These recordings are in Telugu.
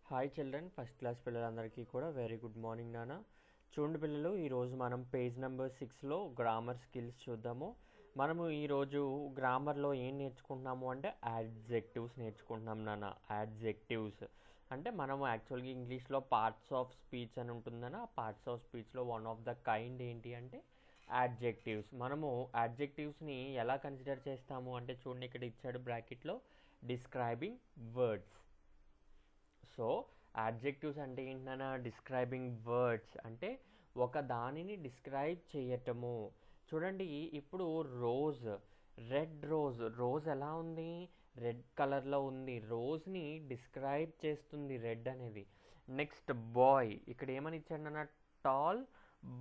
హాయ్ చిల్డ్రన్, ఫస్ట్ క్లాస్ పిల్లలందరికీ కూడా వెరీ గుడ్ మార్నింగ్ నాన్న. చూడండి పిల్లలు, ఈరోజు మనం పేజ్ నెంబర్ 6లో గ్రామర్ స్కిల్స్ చూద్దాము. మనము ఈరోజు గ్రామర్లో ఏం నేర్చుకుంటున్నాము అంటే యాడ్జెక్టివ్స్ నేర్చుకుంటున్నాం నాన్న. యాడ్జెక్టివ్స్ అంటే మనము యాక్చువల్గా ఇంగ్లీష్లో పార్ట్స్ ఆఫ్ స్పీచ్ అని ఉంటుందన్న. ఆ పార్ట్స్ ఆఫ్ స్పీచ్లో వన్ ఆఫ్ ద కైండ్ ఏంటి అంటే యాడ్జెక్టివ్స్. మనము యాడ్జెక్టివ్స్ని ఎలా కన్సిడర్ చేస్తాము అంటే చూడండి, ఇక్కడ ఇచ్చాడు బ్రాకెట్లో డిస్క్రైబింగ్ వర్డ్స్. సో యాడ్జెక్టివ్స్ అంటే ఏంటన్నా, డిస్క్రైబింగ్ వర్డ్స్ అంటే ఒక దానిని డిస్క్రైబ్ చేయటము. చూడండి, ఇప్పుడు రోజ్, రెడ్ రోజ్, రోజ్ ఎలా ఉంది? రెడ్ కలర్లో ఉంది. రోజ్ని డిస్క్రైబ్ చేస్తుంది రెడ్ అనేది. నెక్స్ట్ బాయ్, ఇక్కడ ఏమని ఇచ్చాడు అన్న, టాల్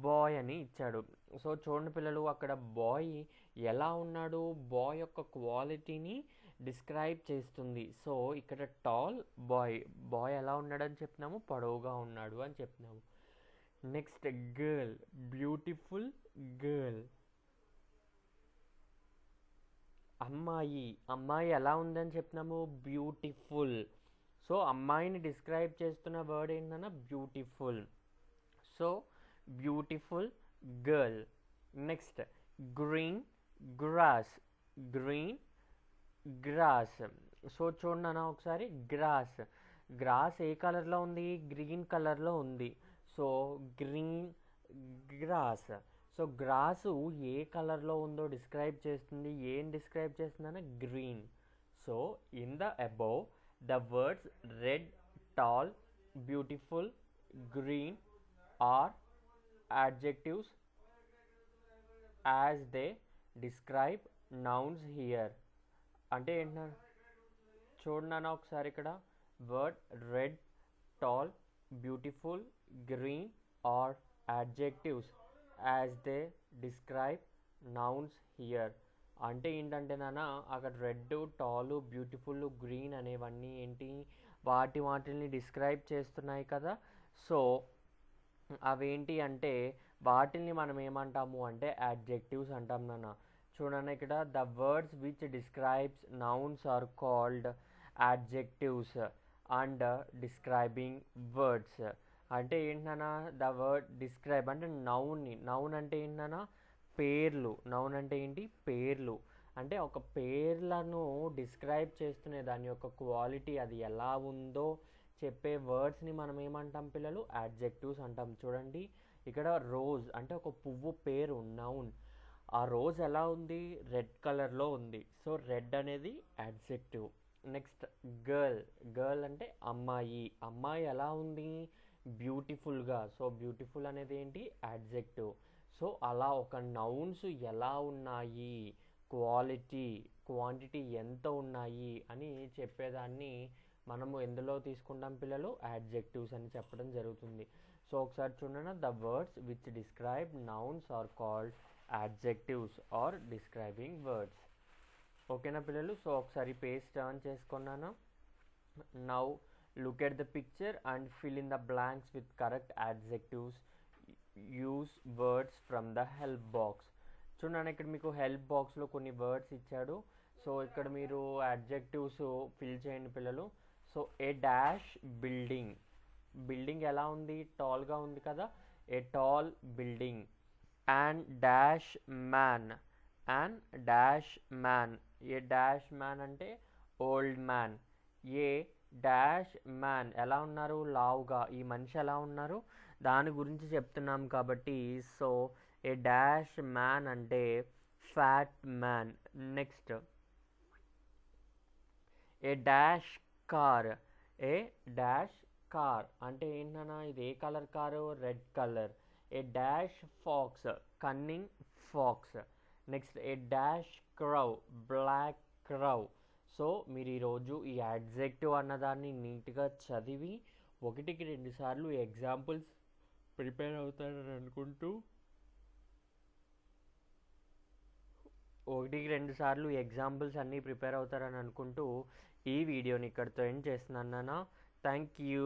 బాయ్ అని ఇచ్చాడు. సో చూడండి పిల్లలు, అక్కడ బాయ్ ఎలా ఉన్నాడు, బాయ్ యొక్క క్వాలిటీని డిస్క్రైబ్ చేస్తుంది. సో ఇక్కడ టాల్ బాయ్, బాయ్ ఎలా ఉన్నాడని చెప్తున్నాము, పొడవుగా ఉన్నాడు అని చెప్తున్నాము. Next girl, beautiful girl. అమ్మాయి, అమ్మాయి ఎలా ఉందని చెప్తున్నాము, బ్యూటిఫుల్. సో అమ్మాయిని డిస్క్రైబ్ చేస్తున్న వర్డ్ ఏంటన్నా, beautiful. So beautiful girl. Next green grass, green grass. So చూడండి అన్న ఒకసారి, గ్రాస్, గ్రాస్ ఏ కలర్లో ఉంది, గ్రీన్ కలర్లో ఉంది. So green grass. So grass ఏ కలర్లో ఉందో డిస్క్రైబ్ చేస్తుంది. ఏం డిస్క్రైబ్ చేస్తుందన్న, green. So in the above the words red, tall, beautiful, green are adjectives as they describe nouns here. అంటే ఏంటన్నా, చూడన్నా ఒకసారి ఇక్కడ word red, tall, beautiful, green are adjectives as they describe nouns here. అంటే ఏంటంటే నాన్న, అక్కడ రెడ్, టాల్, బ్యూటిఫుల్, గ్రీన్ అనేవన్నీ ఏంటి, వాటిని డిస్క్రైబ్ చేస్తున్నాయి కదా. సో అవేంటి అంటే వాటిని మనం ఏమంటాము అంటే యాడ్జెక్టివ్స్ అంటాం నాన్న. చూడండి ఇక్కడ, the words which describes nouns are called adjectives and describing words. అంటే ఏంటన్నా, ద వర్డ్ డిస్క్రైబ్ అంటే నౌన్ని, నౌన్ అంటే ఏంటన్నా పేర్లు. నౌన్ అంటే ఏంటి, పేర్లు. అంటే ఒక పేర్లను డిస్క్రైబ్ చేస్తున్న దాని యొక్క క్వాలిటీ అది ఎలా ఉందో చెప్పే వర్డ్స్ని మనం ఏమంటాం పిల్లలు, యాడ్జెక్టివ్స్ అంటాం. చూడండి ఇక్కడ రోజ్ అంటే ఒక పువ్వు పేరు, నౌన్. ఆ రోజ్ ఎలా ఉంది, రెడ్ కలర్లో ఉంది. సో రెడ్ అనేది యాడ్జెక్టివ్. నెక్స్ట్ గర్ల్, గర్ల్ అంటే అమ్మాయి. అమ్మాయి ఎలా ఉంది, బ్యూటిఫుల్గా. సో బ్యూటిఫుల్ అనేది ఏంటి, యాడ్జెక్టివ్. సో అలా ఒక నౌన్స్ ఎలా ఉన్నాయి, క్వాలిటీ, క్వాంటిటీ ఎంత ఉన్నాయి అని చెప్పేదాన్ని మనము ఎందులో తీసుకుంటాం పిల్లలు, యాడ్జెక్టివ్స్ అని చెప్పడం జరుగుతుంది. సో ఒకసారి చూడండి, the words which describe nouns are called adjectives or describing words. ఓకేనా పిల్లలు? సో ఒకసారి పేజ్ టర్న్ చేసుకున్నాను. Now look at the picture and fill in the blanks with correct adjectives. Use words from the help box. చూడండి, ఇక్కడ మీకు హెల్ప్ బాక్స్లో కొన్ని వర్డ్స్ ఇచ్చాడు. సో ఇక్కడ మీరు యాడ్జెక్టివ్స్ ఫిల్ చేయండి పిల్లలు. So a dash building, building ఎలా ఉంది, టాల్గా ఉంది కదా. ఏ tall building. And dash man, and dash man. A dash man అంటే ఓల్డ్ మ్యాన్. ఏ డాష్ మ్యాన్ ఎలా ఉన్నారు, లావుగా. ఈ మనిషి ఎలా ఉన్నారు దాని గురించి చెప్తున్నాం కాబట్టి. సో ఏ డాష్ మ్యాన్ అంటే fat man. Next a dash car. A dash car అంటే ఏంటన్నా, ఇది ఏ colour car, red colour. A dash fox, cunning fox. Next a dash crow, black crow. So మీరు ఈరోజు ఈ యాడ్జెక్టివ్ అన్నదాన్ని నీట్గా చదివి 1-2 సార్లు ఎగ్జాంపుల్స్ ప్రిపేర్ అవుతారని అనుకుంటూ 1-2 సార్లు ఎగ్జాంపుల్స్ అన్నీ ప్రిపేర్ అవుతారని అనుకుంటూ ఈ వీడియోని ఇక్కడితో ఎండ్ చేస్తున్నాను నాన్న. Thank you.